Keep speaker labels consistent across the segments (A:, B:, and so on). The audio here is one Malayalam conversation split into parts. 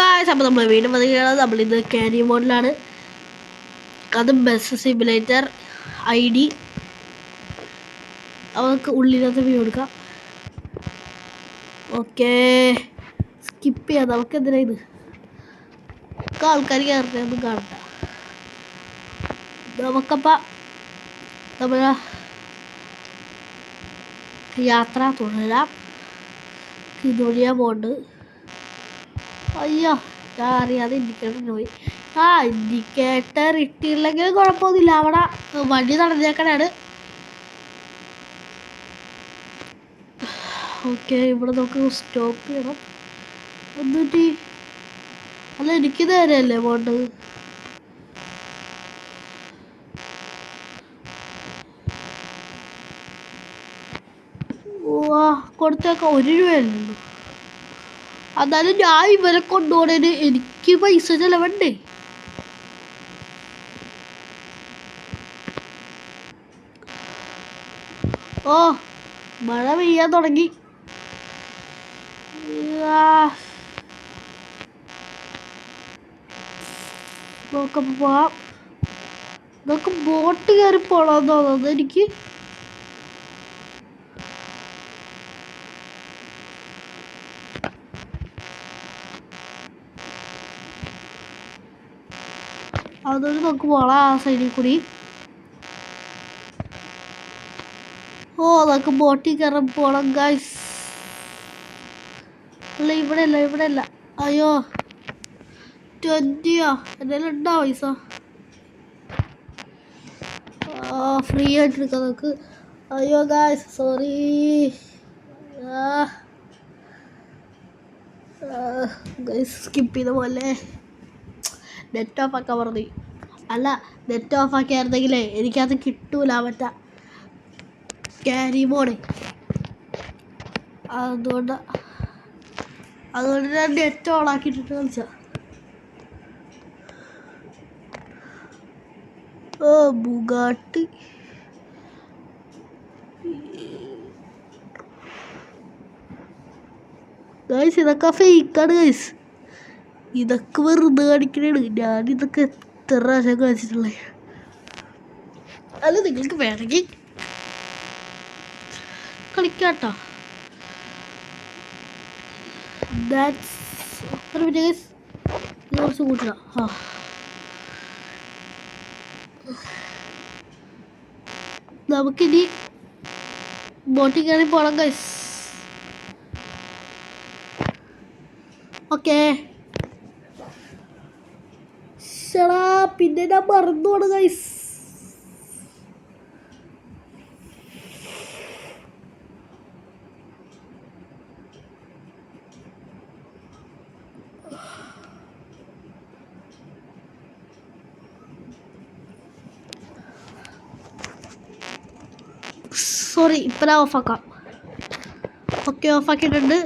A: ഗായ്സ്, അപ്പോൾ നമ്മൾ വീണ്ടും വന്നിരിക്കുകയാണ്. നമ്മളിത് ക്യാരി മോഡിലാണ്. അത് ബസ് സിമുലേറ്റർ ID. അവർക്ക് ഉള്ളിലത്തെ വ്യൂ എടുക്കാം. ഓക്കെ, സ്കിപ്പ് ചെയ്യാം. നമുക്ക് എന്തിനാ ഇത് ആൾക്കാർ കയറുന്നതൊന്നും കാണണ്ട. നമുക്കപ്പോൾ നമ്മളെ യാത്ര തുടരാം. ഇതുവഴിയാ പോണ്ട്. അയ്യോ, ഞാൻ അറിയാതെ ഇൻഡിക്കേറ്റർ പോയി. ഇൻഡിക്കേറ്റർ ഇട്ടില്ലെങ്കിലും കുഴപ്പമൊന്നുമില്ല. അവിടെ വണ്ടി തടഞ്ഞേക്കണാണ്. ഓക്കെ, ഇവിടെ നമുക്ക് സ്റ്റോപ്പ് ചെയ്യണം. എന്നിട്ട് അല്ല, എനിക്ക് നേരെയല്ലേ പോണ്ടത്? കൊടുത്തേക്കാം. 1 രൂപയല്ലോ. എന്നാലും ഞാൻ ഇവരെ കൊണ്ടുപോണേന് എനിക്ക് പൈസ ചെലവണ്ടേ. ഓ, മഴ പെയ്യാൻ തുടങ്ങി. നോക്കാം, പോവാം. നമുക്ക് ബോട്ട് കയറി പോണമെന്ന് തോന്നുന്നത് എനിക്ക്. അതുകൊണ്ട് നമുക്ക് പോളാം ആ സൈഡിൽ കൂടി. ഓ, നമുക്ക് ബോട്ടിൽ കയറാൻ പോണം ഗൈസ്. അല്ല, ഇവിടെ അല്ല. അയ്യോ, 20 എന്തെങ്കിലും ഉണ്ടോ പൈസ? ഫ്രീ ആയിട്ട് എടുക്കാം നമുക്ക്. അയ്യോ ഗൈസ്, സോറി. ഗൈസ്, സ്കിപ്പ് ചെയ്ത പോലെ. നെറ്റ് ഓഫ് ആക്കാൻ പറഞ്ഞു. അല്ല, നെറ്റ് ഓഫ് ആക്കിയായിരുന്നെങ്കിലേ എനിക്കത് കിട്ടൂല. മറ്റേ ക്യാരി മോഡ്. അതുകൊണ്ട് ഞാൻ നെറ്റ് ഓൺ ആക്കിയിട്ടിട്ട് കളിച്ച. ഓ, ബുഗാട്ടി. ഗൈസ്, ഇതൊക്കെ ഫേക്കാണ് ഗൈസ്. ഇതൊക്കെ വെറുതെ കാണിക്കണേണ്. ഞാനിതൊക്കെ എത്ര പ്രാവശ്യം കാണിച്ചിട്ടുള്ളേ. അല്ല, നിങ്ങൾക്ക് വേണമെങ്കിൽ കളിക്കാട്ടോ. ഒരു മിനിറ്റ് ഗൈസ്, കുറച്ച് കൂട്ടണം. നമുക്കിനി ബോട്ടിൽ കയറി പോകണം ഗൈസ്. ഓക്കെ, ശടാ, പിന്നെ ഞാൻ മറന്നുപോണ് ഗൈസ്. സോറി, ഇപ്പം ഞാൻ ഓഫാക്കാം. ഓക്കെ, ഓഫാക്കിയിട്ടുണ്ട്.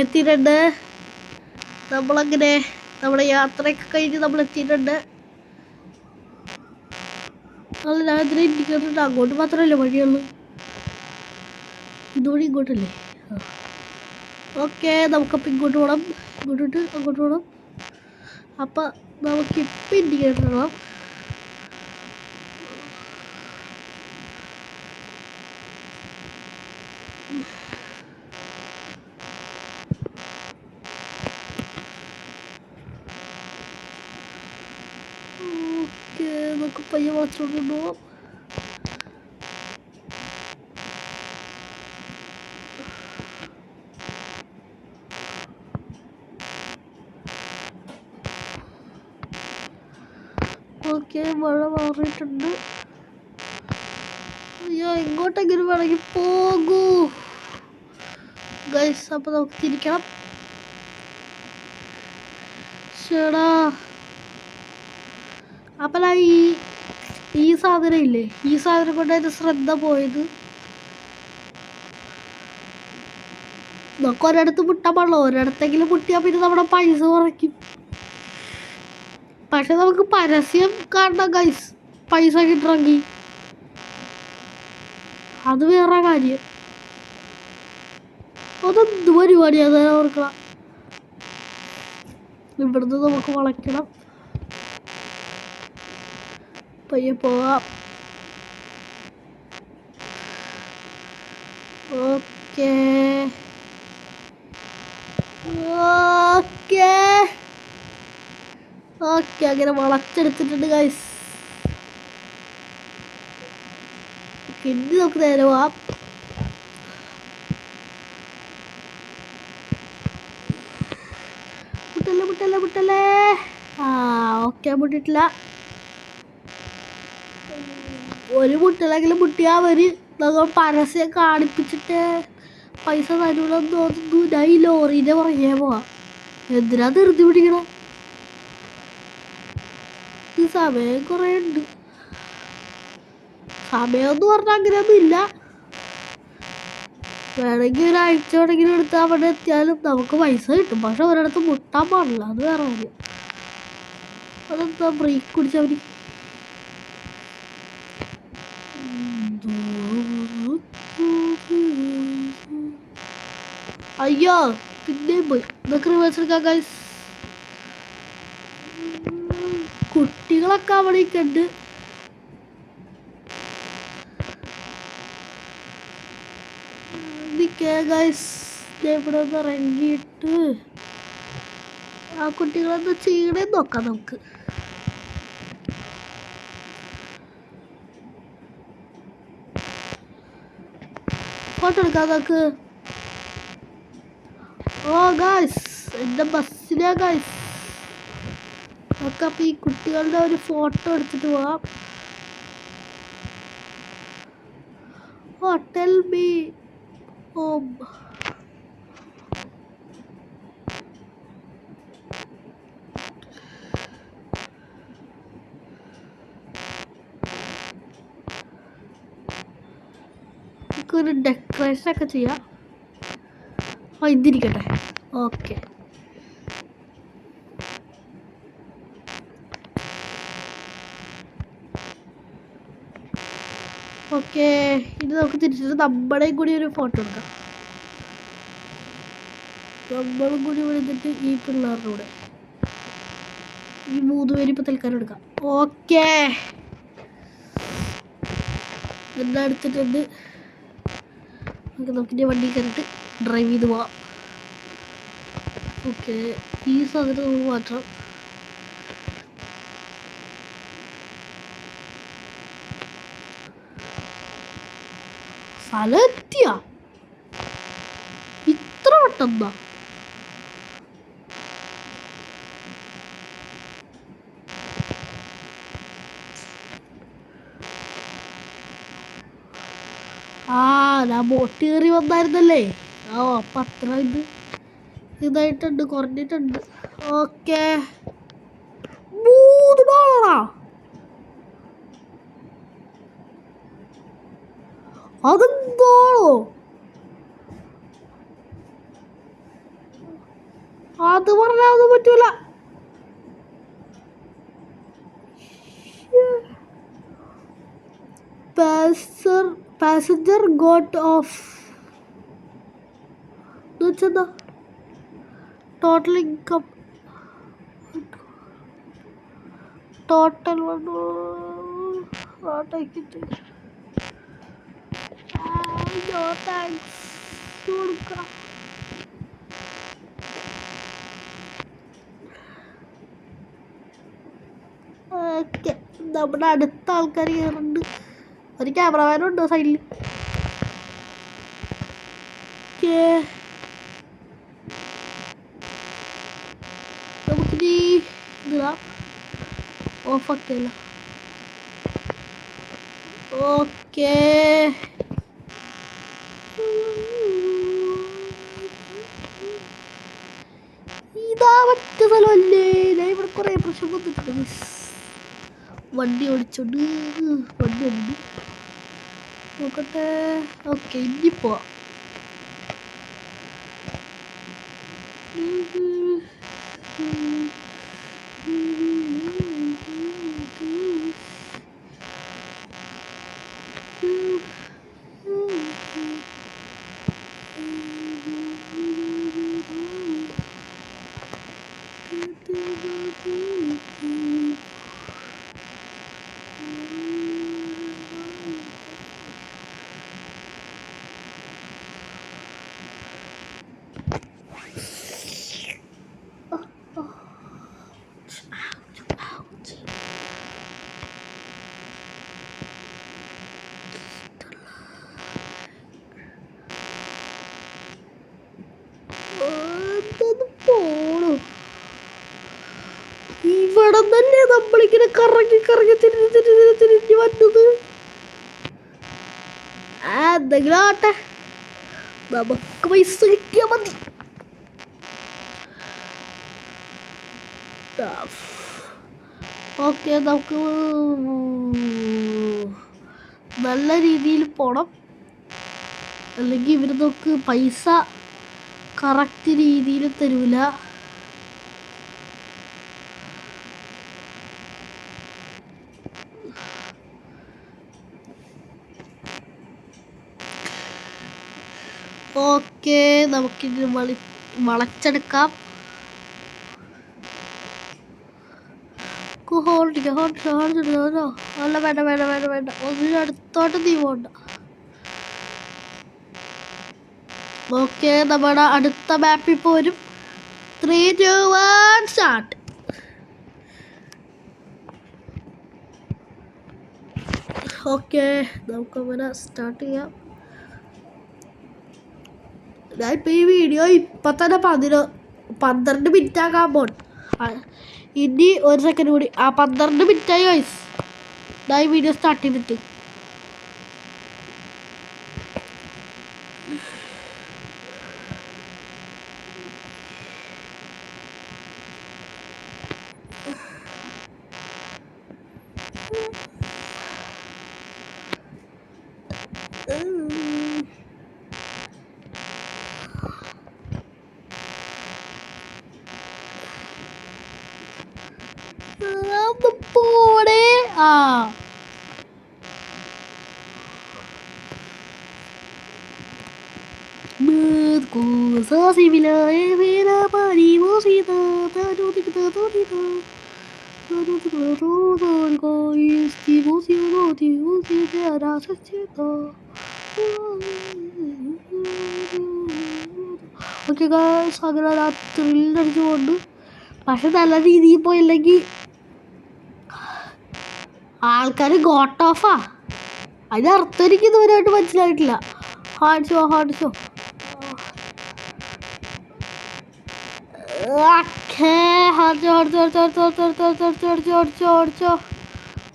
A: എത്തിയിട്ടുണ്ട്. നമ്മളങ്ങനെ നമ്മുടെ യാത്രയൊക്കെ കഴിഞ്ഞ് നമ്മൾ എത്തിയിട്ടുണ്ട്. ഞാൻ ഇതിനെ ഇൻഡിക്കേറ്റർ അങ്ങോട്ട് മാത്രമല്ലേ വഴിയുള്ളൂ. ഇതുവഴി ഇങ്ങോട്ടല്ലേ? ഓക്കെ, നമുക്കപ്പം ഇങ്ങോട്ട് പോകണം. ഇങ്ങോട്ടിട്ട് അങ്ങോട്ട് പോകണം. അപ്പം നമുക്കിപ്പം ഇൻഡിക്കേറ്റർ ഇടണം. ഓക്കെ, നമുക്ക് പയ്യെ വളച്ചോണ്ട് പോവാം. ഓക്കെ, മഴ മാറിയിട്ടുണ്ട്. അയ്യോ, ഇങ്ങോട്ടെങ്കിലും വേണമെങ്കിൽ പോകൂ ഗൈസ്. അപ്പം നമുക്ക് തിരിക്കണം. ചേടാ, അപ്പം ഈ സാധനം ഇല്ലേ, ഈ സാധനം കൊണ്ട് അതിൻ്റെ ശ്രദ്ധ പോയത്. നമുക്ക് ഒരിടത്ത് മുട്ടാൻ പാടില്ല. ഒരിടത്തെങ്കിലും മുട്ടിയാൽ പിന്നെ നമ്മുടെ പൈസ കുറയ്ക്കും. പക്ഷെ നമുക്ക് പരസ്യം കാണണം ഗൈസ്, പൈസ കിട്ടണമെങ്കിൽ. അത് വേറെ കാര്യം. അതെന്ത് പരിപാടിയാണ് ഓർക്കണം. ഇവിടുന്ന് നമുക്ക് വളയ്ക്കണം. പയ്യെ പോവാം. ഓക്കേ ഓക്കേ ഓക്കെ, അങ്ങനെ വളച്ചെടുത്തിട്ടുണ്ട് ഗൈസ്. ഇനി നമുക്ക് നേരെ പോവാം. മുട്ടല്ലേ. ഓക്കെ, മുട്ടിട്ടില്ല. ഒരു മുട്ടലെങ്കിലും മുട്ടിയാ മതി. നമ്മൾ പരസ്യം കാണിപ്പിച്ചിട്ട് പൈസ തരൂലെന്ന് തോന്നുന്നു. ഞാൻ ഈ ലോറീൻ്റെ പുറകെ പോവാം. എന്തിനാ ധൃതി പിടിക്കണം? ഈ സമയം കുറേ ഉണ്ട്. സമയമെന്ന് പറഞ്ഞാൽ അങ്ങനെയൊന്നും ഇല്ല. വേണമെങ്കിൽ ഒരാഴ്ച വേണമെങ്കിലും എടുത്താൽ അവിടെ എത്തിയാലും നമുക്ക് പൈസ കിട്ടും. പക്ഷെ ഒരിടത്ത് മുട്ടാൻ പാടില്ല, അത് വേറെ കാര്യം. അതെന്താ ബ്രേക്ക് കുടിച്ചാൽ മതി. അയ്യോ, പിന്നെയും പോയി. ഇതൊക്കെ റിവേഴ്സ് എടുക്കാം ഗൈസ്. കുട്ടികളൊക്കെ അവിടെയൊക്കെ ഉണ്ട്. ഗൈസ്, ഇവിടെ ഒന്ന് ഇറങ്ങിയിട്ട് ആ കുട്ടികളൊന്ന് ചെയ്യണേന്ന് നോക്കാം നമുക്ക്. ഫോട്ടോ എടുക്കാം നമുക്ക്. ഓ ഗൈസ്, എൻ്റെ ബസ്സിലാ ഗൈസ്. നമുക്ക് അപ്പം ഈ കുട്ടികളുടെ ഒരു ഫോട്ടോ എടുത്തിട്ട് പോവാം. Tell me home. നമുക്കൊരു ഡെക്കറേഷനൊക്കെ ചെയ്യാം. ഇതിരിക്കട്ടെ. Okay, okay. ഇനി നമുക്ക് തിരിച്ചിട്ട് നമ്മുടെയും കൂടി ഒരു ഫോട്ടോ എടുക്കാം. നമ്മളും കൂടി വിളിച്ചിട്ട് ഈ പിള്ളേരുടെ കൂടെ ഈ 3 പേര് ഇപ്പം തൽക്കാലം എടുക്കാം. ഓക്കെ, എന്താ എടുത്തിട്ടുണ്ട്. നമുക്കിനി വണ്ടി കയറിയിട്ട് ഡ്രൈവ് ചെയ്ത് പോവാം. ഓക്കെ, ഈ സാധനം നമുക്ക് മാറ്റാം. സ്ഥലം എത്തിയ ഇത്ര പെട്ടെന്നാ? ഞാൻ ബോട്ട് കയറി വന്നായിരുന്നല്ലേ. അപ്പം അത്ര ഇതായിട്ടുണ്ട്, കുറഞ്ഞിട്ടുണ്ട്. ഓക്കെ, $3. അതെന്തോളോ? അത് പറഞ്ഞാൽ ഒന്നും പറ്റൂല. Passenger got of. എന്താ ടോട്ടൽ ഇൻകം, ടോട്ടൽ കൊടുക്കാം. ഓക്കെ, നമ്മുടെ അടുത്ത ആൾക്കാർ കയറുന്നുണ്ട്. ഒരു ക്യാമറമാനും ഉണ്ടോ സൈഡിൽ? നമുക്കിനി ഇതാ ഓഫാക്കിയല്ല. ഓക്കെ, ഇതാ മറ്റു സ്ഥലമല്ലേ. ഞാൻ ഇവിടെ കുറേ പ്രശ്നം വന്നിട്ടുണ്ട്. വണ്ടി ഓടിച്ചോണ്ട് നോക്കട്ടെ. ഓക്കെ, ഇനി പോവാം. ഇവിടെ തന്നെ നമ്മളിങ്ങനെ കറങ്ങി കറങ്ങി തിരിഞ്ഞ് വന്നത്. എന്തെങ്കിലും ആട്ടെ, നമുക്ക് പൈസ കിട്ടിയാൽ മതി. ഓക്കെ, നമുക്ക് നല്ല രീതിയിൽ പോണം, അല്ലെങ്കിൽ ഇവർ നമുക്ക് പൈസ കറക്റ്റ് രീതിയിൽ തരൂല. ഓക്കെ, നമുക്കിത് വളച്ചെടുക്കാം. അല്ല, വേണ്ട വേണ്ട വേണ്ട വേണ്ട, ഒന്നിനും അടുത്തോട്ട് നീ പോണ്ട. ഓക്കെ, നമ്മുടെ അടുത്ത മാപ്പിൽ പോരും. 3, 2, 1 സ്റ്റാർട്ട്. ഓക്കെ, നമുക്കങ്ങനെ സ്റ്റാർട്ട് ചെയ്യാം. ഞാനിപ്പോൾ ഈ വീഡിയോ ഇപ്പം തന്നെ 12 മിനിറ്റ് ആകാൻ പോൺ. ഇനി 1 സെക്കൻഡ് കൂടി. 12 മിനിറ്റായി ഗൈസ്. ഞാൻ ഈ വീഡിയോ സ്റ്റാർട്ട് ചെയ്തിട്ട്. പോടെ cosa simile vera parimosità okay guys, അങ്ങനെ ത്രില്ലടിച്ചു കൊണ്ട്, പക്ഷെ നല്ല രീതിയിൽ പോയില്ലെങ്കിൽ ആൾക്കാർ ഗോട്ട് ഓഫാ. അതിനർത്ഥം എനിക്ക് ഇതുവരെയായിട്ട് മനസ്സിലായിട്ടില്ല. ഹാർഡ് ഷോ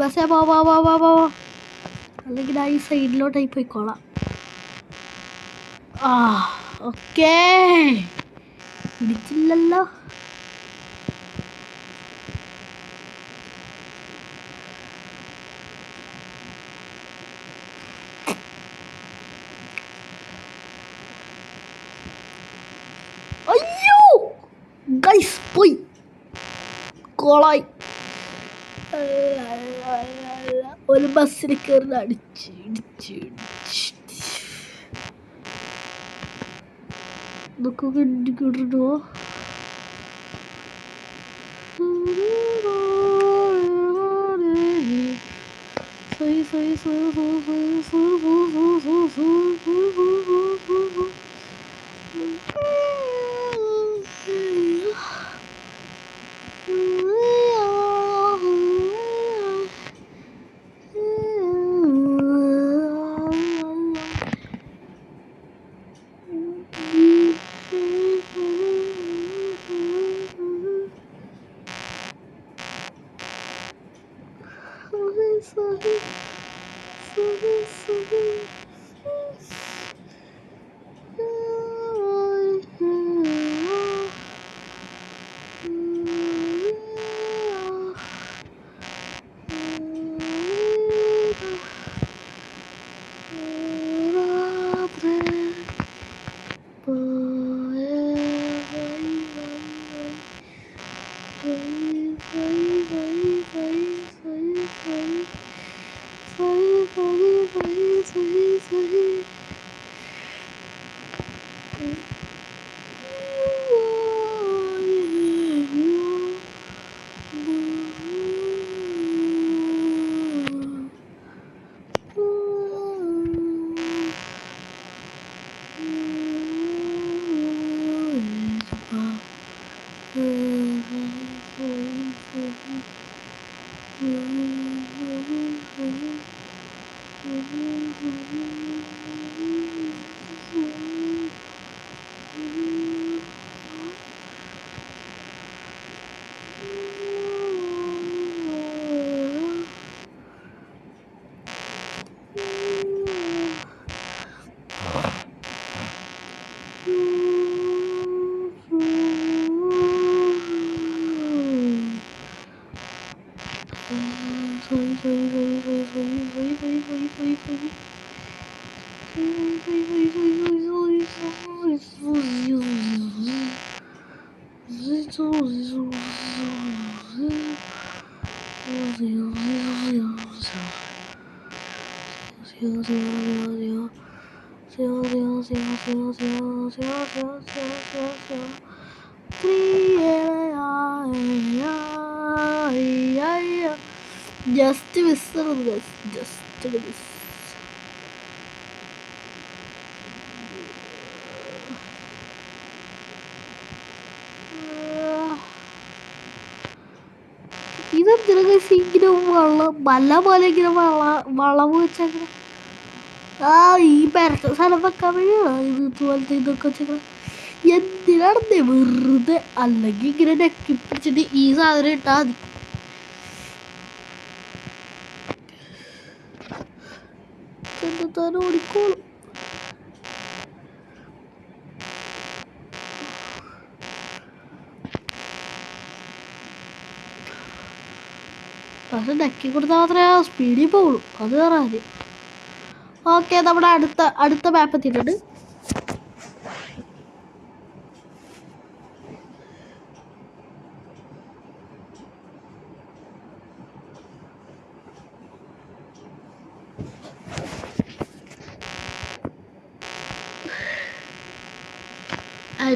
A: ബസ്സേ പോ, അല്ലെങ്കിൽ ഈ സൈഡിലോട്ടായി പോയിക്കോളാം. ഓക്കേ, ഇടിച്ചില്ലല്ലോ. അയ്യോ ഗൈസ്, പോയി കോളായി. ഒരു ബസ്സിൽ കയറി അടിച്ച് ഇതൊക്കെ കിട്ടുമോ? Just miss just miss. ഇതെന്തിനാ ഇങ്ങനെ മല പോലെ ഇങ്ങനെ വളവ് വെച്ചങ്ങനെ ഈ പരട്ട സ്ഥലം വെക്കാൻ വേണ്ടിയാണ് ഇതുപോലത്തെ ഇതൊക്കെ വെച്ചേക്കണം. എന്തിനാണെന്നേ വെറുതെ. അല്ലെങ്കിൽ ഇങ്ങനെ നെക്കി പിടിച്ചിട്ട് ഈ സാധനം ഇട്ടാൽ മതി. ഓടിക്കോളും. പക്ഷെ നെക്കി കൊടുത്താൽ മാത്രമേ ആ സ്പീഡിൽ പോകുള്ളൂ. അത് വേറെ കാര്യം. ഓക്കെ, നമ്മുടെ അടുത്ത മാപ്പ് എത്തിയിട്ടുണ്ട്.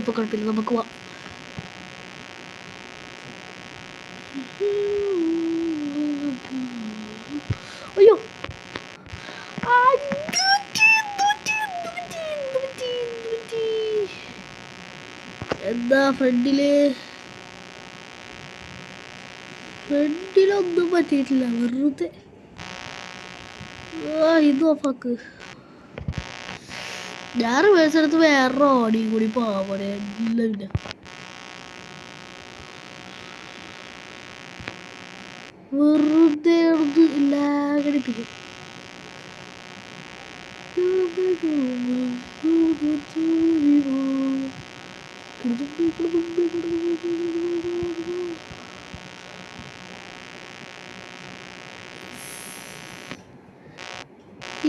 A: ഇപ്പോൾ കുഴപ്പമില്ല, നമുക്ക് പോവാം. അയ്യോ, എന്താ ഫ്രണ്ടിലൊന്നും പറ്റിയിട്ടില്ല. വെറുതെ ഇത് ഓഫാക്ക്. ഞാൻ റിവേഴ്സ് എടുത്ത് വേറെ ഓടിയും കൂടി പോവാൻ ഇല്ല. വെറുതെ ലാഗടിപ്പിക്കും.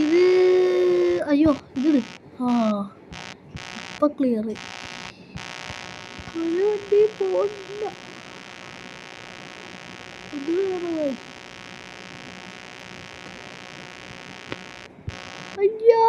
A: ഇത് അയ്യോ ഇത് ഇപ്പൊ ക്ലിയർ. വണ്ടി പോണ്ട. അയ്യോ,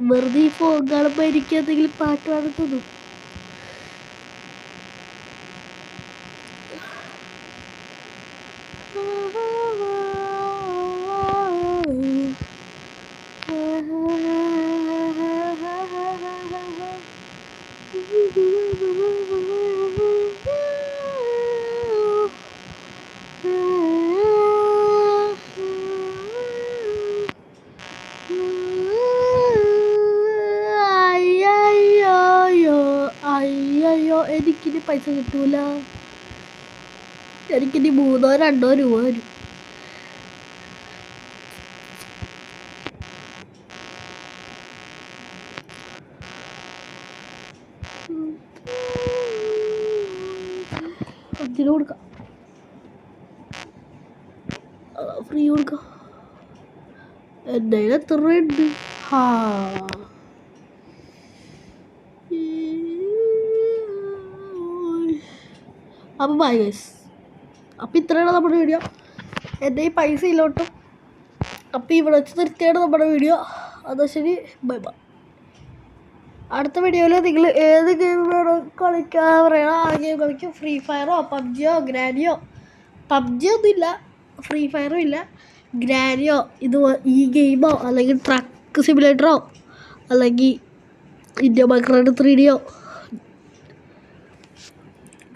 A: വെറുതെ ഫോൺ കാണുമ്പോ എനിക്ക് എന്തെങ്കിലും പാട്ട് പാടാൻ തോന്നും. അയ്യോ, എനിക്കിനി പൈസ കിട്ടൂല. എനിക്കിനി 3-2 രൂപ വരും. അതിന് കൊടുക്കാം, ഫ്രീ കൊടുക്കാം. എൻ്റെ എത്ര രൂപയുണ്ട്? ഹാ അപ്പം ബൈ ഗൈസ്. അപ്പം ഇത്രയാണ് നമ്മുടെ വീഡിയോ. എൻ്റെ ഈ പൈസ ഇല്ലോട്ടും. അപ്പം ഇവിടെ വെച്ച് നിർത്തിയാണ് നമ്മുടെ വീഡിയോ. അതാ ശരി, ബൈ ബൈ. അടുത്ത വീഡിയോയിൽ നിങ്ങൾ ഏത് ഗെയിം വേണോ കളിക്കാൻ പറയണം, ആ ഗെയിം കളിക്കും. ഫ്രീ ഫയറോ പബ്ജിയോ ഗ്രാനിയോ. പബ്ജി ഒന്നുമില്ല, ഫ്രീ ഫയറും ഇല്ല, ഗ്രാനിയോ ഈ ഗെയിമോ അല്ലെങ്കിൽ ട്രക്ക് സിമുലേറ്ററോ അല്ലെങ്കിൽ ഇന്ത്യ മൈക്രോഡ് 3Dയോ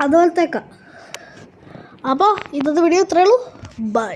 A: അതുപോലത്തേക്കാം. അപ്പോൾ ഇന്നത്തെ വീഡിയോ ഇത്രയേ ഉള്ളൂ. ബൈ.